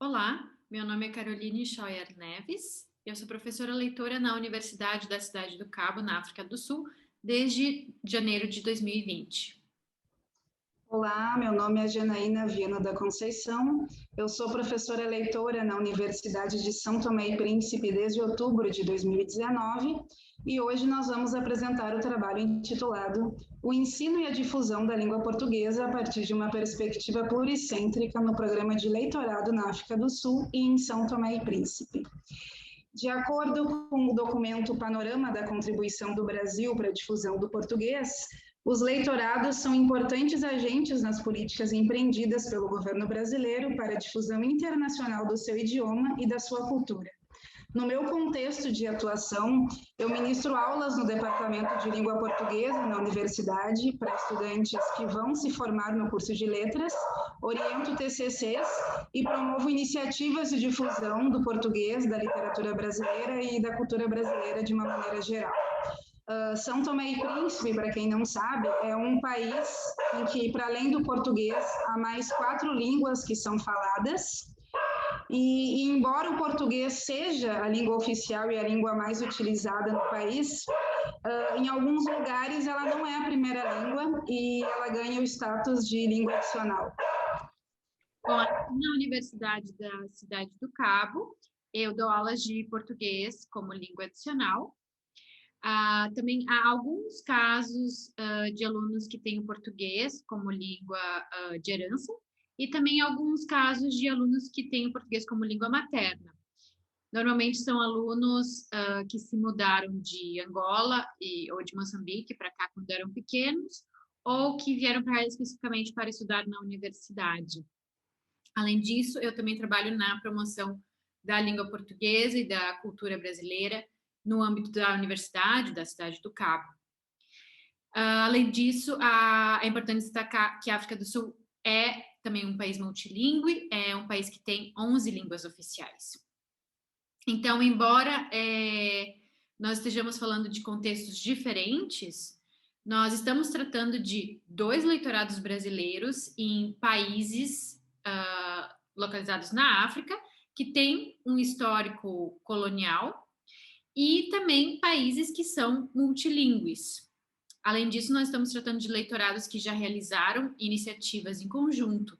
Olá, meu nome é Caroline Scheuer Neves. Eu sou professora leitora na Universidade da Cidade do Cabo, na África do Sul, desde janeiro de 2020. Olá, meu nome é Janaína Viana da Conceição. Eu sou professora leitora na Universidade de São Tomé e Príncipe desde outubro de 2019 e hoje nós vamos apresentar o trabalho intitulado O ensino e a difusão da língua portuguesa a partir de uma perspectiva pluricêntrica no programa de leitorado na África do Sul e em São Tomé e Príncipe. De acordo com o documento Panorama da Contribuição do Brasil para a Difusão do Português, os leitorados são importantes agentes nas políticas empreendidas pelo governo brasileiro para a difusão internacional do seu idioma e da sua cultura. No meu contexto de atuação, eu ministro aulas no Departamento de Língua Portuguesa na universidade para estudantes que vão se formar no curso de letras, oriento TCCs e promovo iniciativas de difusão do português, da literatura brasileira e da cultura brasileira de uma maneira geral. São Tomé e Príncipe, para quem não sabe, é um país em que, para além do português, há mais 4 línguas que são faladas. E embora o português seja a língua oficial e a língua mais utilizada no país, em alguns lugares ela não é a primeira língua e ela ganha o status de língua adicional. Bom, aqui na Universidade da Cidade do Cabo, eu dou aulas de português como língua adicional. Também há alguns casos de alunos que têm o português como língua de herança, e também alguns casos de alunos que têm o português como língua materna. Normalmente são alunos que se mudaram de Angola ou de Moçambique para cá quando eram pequenos, ou que vieram para cá especificamente para estudar na universidade. Além disso, eu também trabalho na promoção da língua portuguesa e da cultura brasileira no âmbito da universidade, da Cidade do Cabo. Além disso, é importante destacar que a África do Sul é também um país multilingüe, é um país que tem 11 línguas oficiais. Então, embora nós estejamos falando de contextos diferentes, nós estamos tratando de 2 leitorados brasileiros em países localizados na África, que têm um histórico colonial, e também países que são multilingües. Além disso, nós estamos tratando de leitorados que já realizaram iniciativas em conjunto.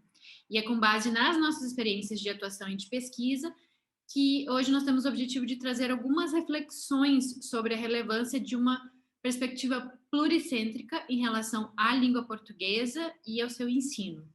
E é com base nas nossas experiências de atuação e de pesquisa que hoje nós temos o objetivo de trazer algumas reflexões sobre a relevância de uma perspectiva pluricêntrica em relação à língua portuguesa e ao seu ensino.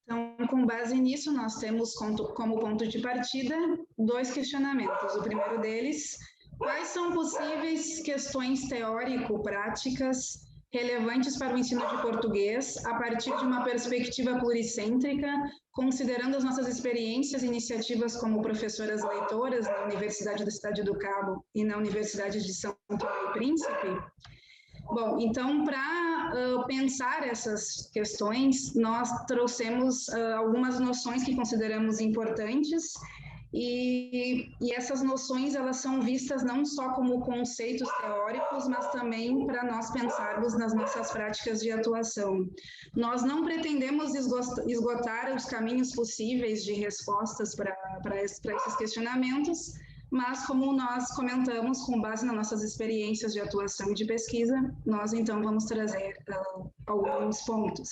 Então, com base nisso, nós temos como ponto de partida 2 questionamentos. O primeiro deles: quais são possíveis questões teórico-práticas relevantes para o ensino de português a partir de uma perspectiva pluricêntrica, considerando as nossas experiências e iniciativas como professoras leitoras na Universidade da Cidade do Cabo e na Universidade de São Tomé e Príncipe? Bom, então, para pensar essas questões, nós trouxemos algumas noções que consideramos importantes e essas noções, elas são vistas não só como conceitos teóricos, mas também para nós pensarmos nas nossas práticas de atuação. Nós não pretendemos esgotar os caminhos possíveis de respostas para esses questionamentos, mas como nós comentamos, com base nas nossas experiências de atuação e de pesquisa, nós então vamos trazer alguns pontos.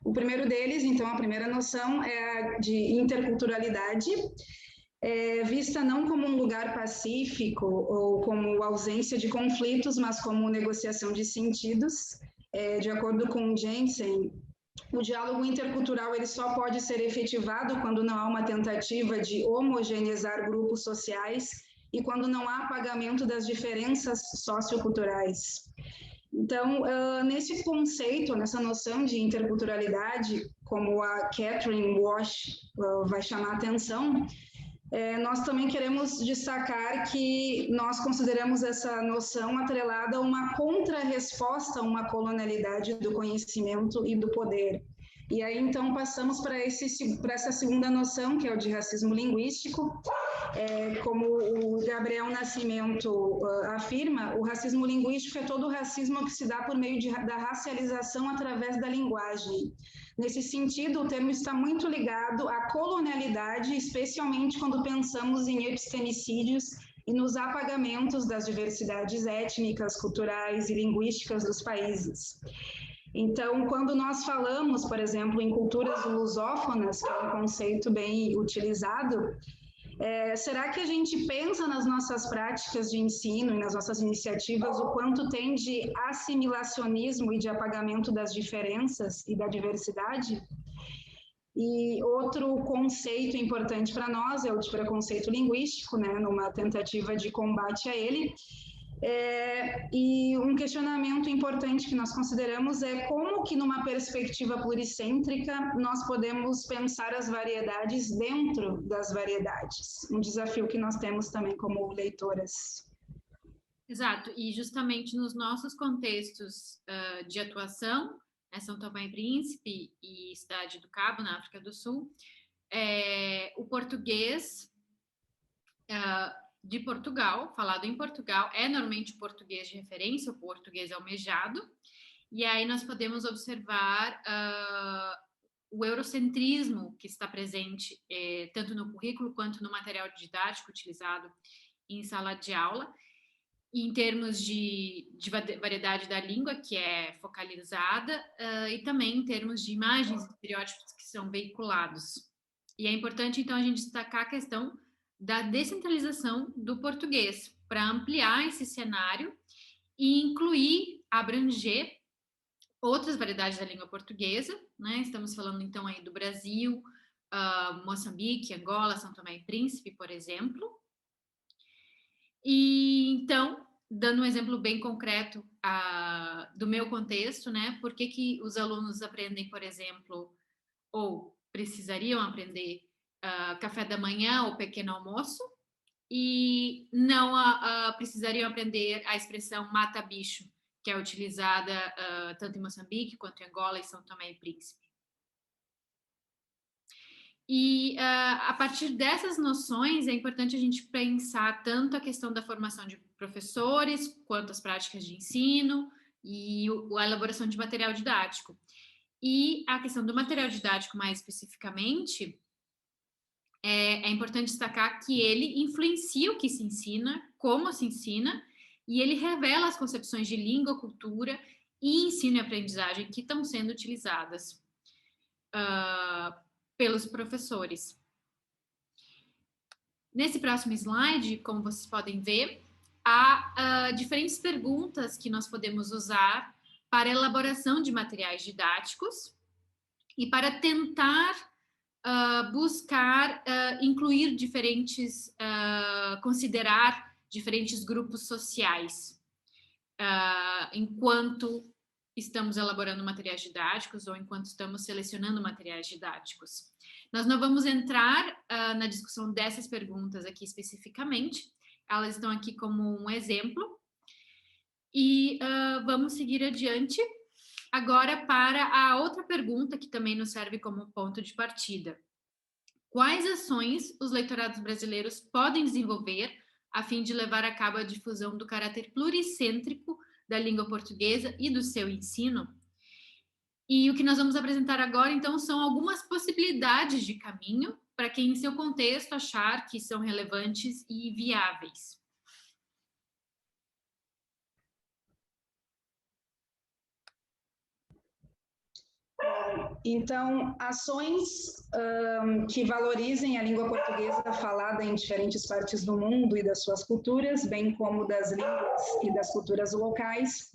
O primeiro deles, então, a primeira noção é a de interculturalidade, vista não como um lugar pacífico ou como ausência de conflitos, mas como negociação de sentidos. De acordo com Jensen, o diálogo intercultural ele só pode ser efetivado quando não há uma tentativa de homogeneizar grupos sociais e quando não há apagamento das diferenças socioculturais. Então, nesse conceito, nessa noção de interculturalidade, como a Catherine Walsh vai chamar a atenção, nós também queremos destacar que nós consideramos essa noção atrelada a uma contra-resposta a uma colonialidade do conhecimento e do poder. E aí, então, passamos para essa segunda noção, que é o de racismo linguístico. Como o Gabriel Nascimento afirma, o racismo linguístico é todo o racismo que se dá por meio da racialização através da linguagem. Nesse sentido, o termo está muito ligado à colonialidade, especialmente quando pensamos em epistemicídios e nos apagamentos das diversidades étnicas, culturais e linguísticas dos países. Então, quando nós falamos, por exemplo, em culturas lusófonas, que é um conceito bem utilizado, será que a gente pensa nas nossas práticas de ensino e nas nossas iniciativas o quanto tem de assimilacionismo e de apagamento das diferenças e da diversidade? E outro conceito importante para nós é o de preconceito linguístico, né, numa tentativa de combate a ele. E um questionamento importante que nós consideramos é como que numa perspectiva pluricêntrica nós podemos pensar as variedades dentro das variedades. Um desafio que nós temos também como leitoras. Exato, e justamente nos nossos contextos de atuação, São Tomé e Príncipe e Cidade do Cabo, na África do Sul, o português de Portugal, falado em Portugal, é normalmente o português de referência, o português almejado, e aí nós podemos observar o eurocentrismo que está presente tanto no currículo quanto no material didático utilizado em sala de aula, em termos de variedade da língua, que é focalizada, e também em termos de imagens e estereótipos que são veiculados. E é importante, então, a gente destacar a questão da descentralização do português, para ampliar esse cenário e incluir, abranger outras variedades da língua portuguesa, né? Estamos falando, então, aí do Brasil, Moçambique, Angola, São Tomé e Príncipe, por exemplo. E, então, dando um exemplo bem concreto do meu contexto, né? Por que os alunos aprendem, por exemplo, ou precisariam aprender café da manhã ou pequeno almoço, e não precisariam aprender a expressão mata-bicho, que é utilizada tanto em Moçambique quanto em Angola e São Tomé e Príncipe. E a partir dessas noções é importante a gente pensar tanto a questão da formação de professores, quanto as práticas de ensino e a elaboração de material didático. E a questão do material didático, mais especificamente, é importante destacar que ele influencia o que se ensina, como se ensina, e ele revela as concepções de língua, cultura e ensino e aprendizagem que estão sendo utilizadas pelos professores. Nesse próximo slide, como vocês podem ver, há diferentes perguntas que nós podemos usar para a elaboração de materiais didáticos e para tentar buscar incluir considerar diferentes grupos sociais enquanto estamos elaborando materiais didáticos ou enquanto estamos selecionando materiais didáticos. Nós não vamos entrar na discussão dessas perguntas aqui especificamente, elas estão aqui como um exemplo, e vamos seguir adiante agora para a outra pergunta que também nos serve como ponto de partida. Quais ações os leitorados brasileiros podem desenvolver a fim de levar a cabo a difusão do caráter pluricêntrico da língua portuguesa e do seu ensino? E o que nós vamos apresentar agora, então, são algumas possibilidades de caminho para quem, em seu contexto, achar que são relevantes e viáveis. Então, ações que valorizem a língua portuguesa falada em diferentes partes do mundo e das suas culturas, bem como das línguas e das culturas locais.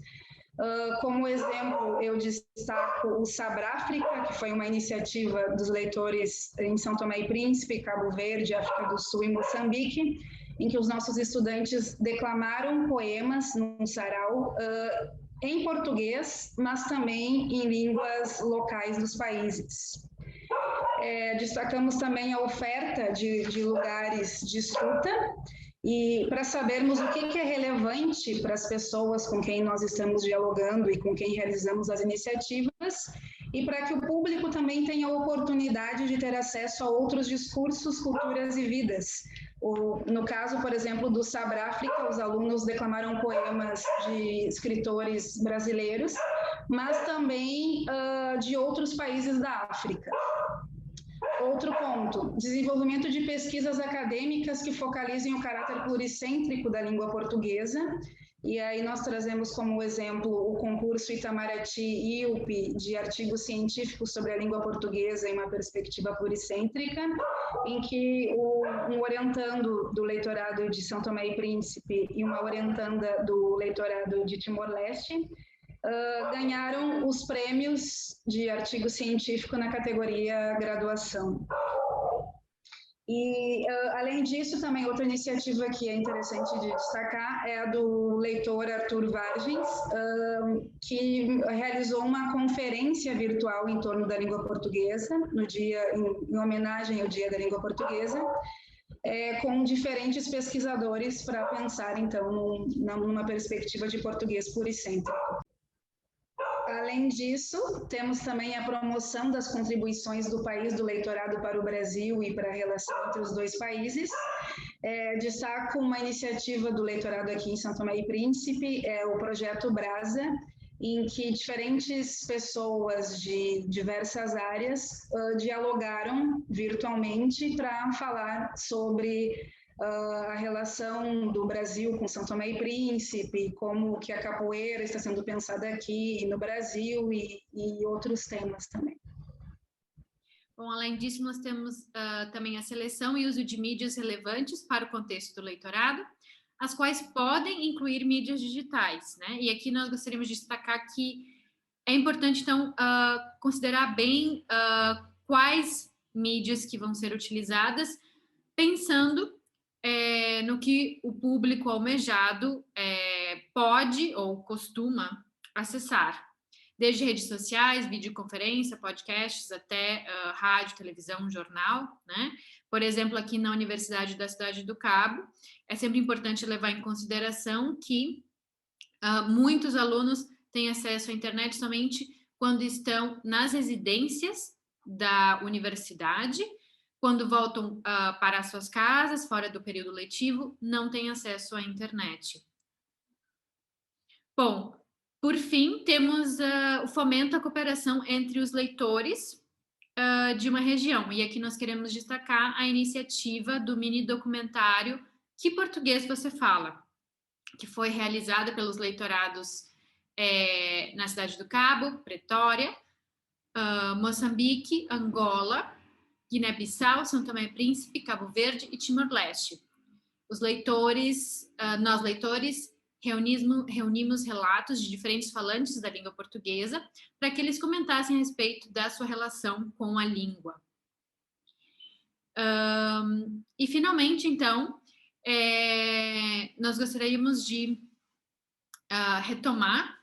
Como exemplo, eu destaco o Sabráfrica, que foi uma iniciativa dos leitores em São Tomé e Príncipe, Cabo Verde, África do Sul e Moçambique, em que os nossos estudantes declamaram poemas num sarau em português, mas também em línguas locais dos países. Destacamos também a oferta de lugares de escuta, e para sabermos o que é relevante para as pessoas com quem nós estamos dialogando e com quem realizamos as iniciativas, e para que o público também tenha a oportunidade de ter acesso a outros discursos, culturas e vidas. No caso, por exemplo, do Sabráfrica, os alunos declamaram poemas de escritores brasileiros, mas também de outros países da África. Outro ponto, desenvolvimento de pesquisas acadêmicas que focalizem o caráter pluricêntrico da língua portuguesa. E aí nós trazemos como exemplo o concurso Itamaraty-IUP de artigos científicos sobre a língua portuguesa em uma perspectiva pluricêntrica, em que um orientando do leitorado de São Tomé e Príncipe e uma orientanda do leitorado de Timor-Leste ganharam os prêmios de artigo científico na categoria graduação. E, além disso, também outra iniciativa que é interessante de destacar é a do leitor Arthur Vargens, que realizou uma conferência virtual em torno da língua portuguesa, no dia, em homenagem ao Dia da Língua Portuguesa, com diferentes pesquisadores para pensar, então, numa perspectiva de português pluricêntrico. Além disso, temos também a promoção das contribuições do país do leitorado para o Brasil e para a relação entre os dois países. Destaco uma iniciativa do leitorado aqui em São Tomé e Príncipe, o projeto Brasa, em que diferentes pessoas de diversas áreas dialogaram virtualmente para falar sobre a relação do Brasil com São Tomé e Príncipe, como que a capoeira está sendo pensada aqui no Brasil e outros temas também. Bom, além disso, nós temos também a seleção e uso de mídias relevantes para o contexto do leitorado, as quais podem incluir mídias digitais, né? E aqui nós gostaríamos de destacar que é importante, então, considerar bem quais mídias que vão ser utilizadas, pensando no que o público almejado pode ou costuma acessar, desde redes sociais, videoconferência, podcasts, até rádio, televisão, jornal, né? Por exemplo, aqui na Universidade da Cidade do Cabo, é sempre importante levar em consideração que muitos alunos têm acesso à internet somente quando estão nas residências da universidade. Quando voltam para as suas casas, fora do período letivo, não têm acesso à internet. Bom, por fim, temos o fomento à cooperação entre os leitores de uma região. E aqui nós queremos destacar a iniciativa do mini documentário Que Português Você Fala?, que foi realizada pelos leitorados na Cidade do Cabo, Pretória, Moçambique, Angola, Guiné-Bissau, São Tomé e Príncipe, Cabo Verde e Timor-Leste. Nós leitores, reunimos relatos de diferentes falantes da língua portuguesa para que eles comentassem a respeito da sua relação com a língua. E, finalmente, então, nós gostaríamos de retomar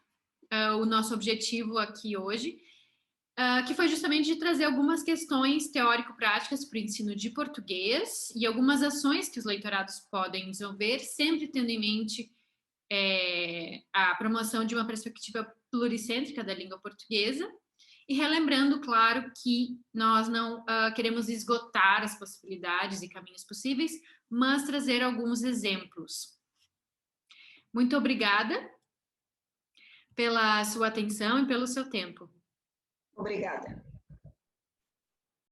o nosso objetivo aqui hoje, que foi justamente de trazer algumas questões teórico-práticas para o ensino de português e algumas ações que os leitorados podem desenvolver, sempre tendo em mente a promoção de uma perspectiva pluricêntrica da língua portuguesa e relembrando, claro, que nós não queremos esgotar as possibilidades e caminhos possíveis, mas trazer alguns exemplos. Muito obrigada pela sua atenção e pelo seu tempo. Obrigada.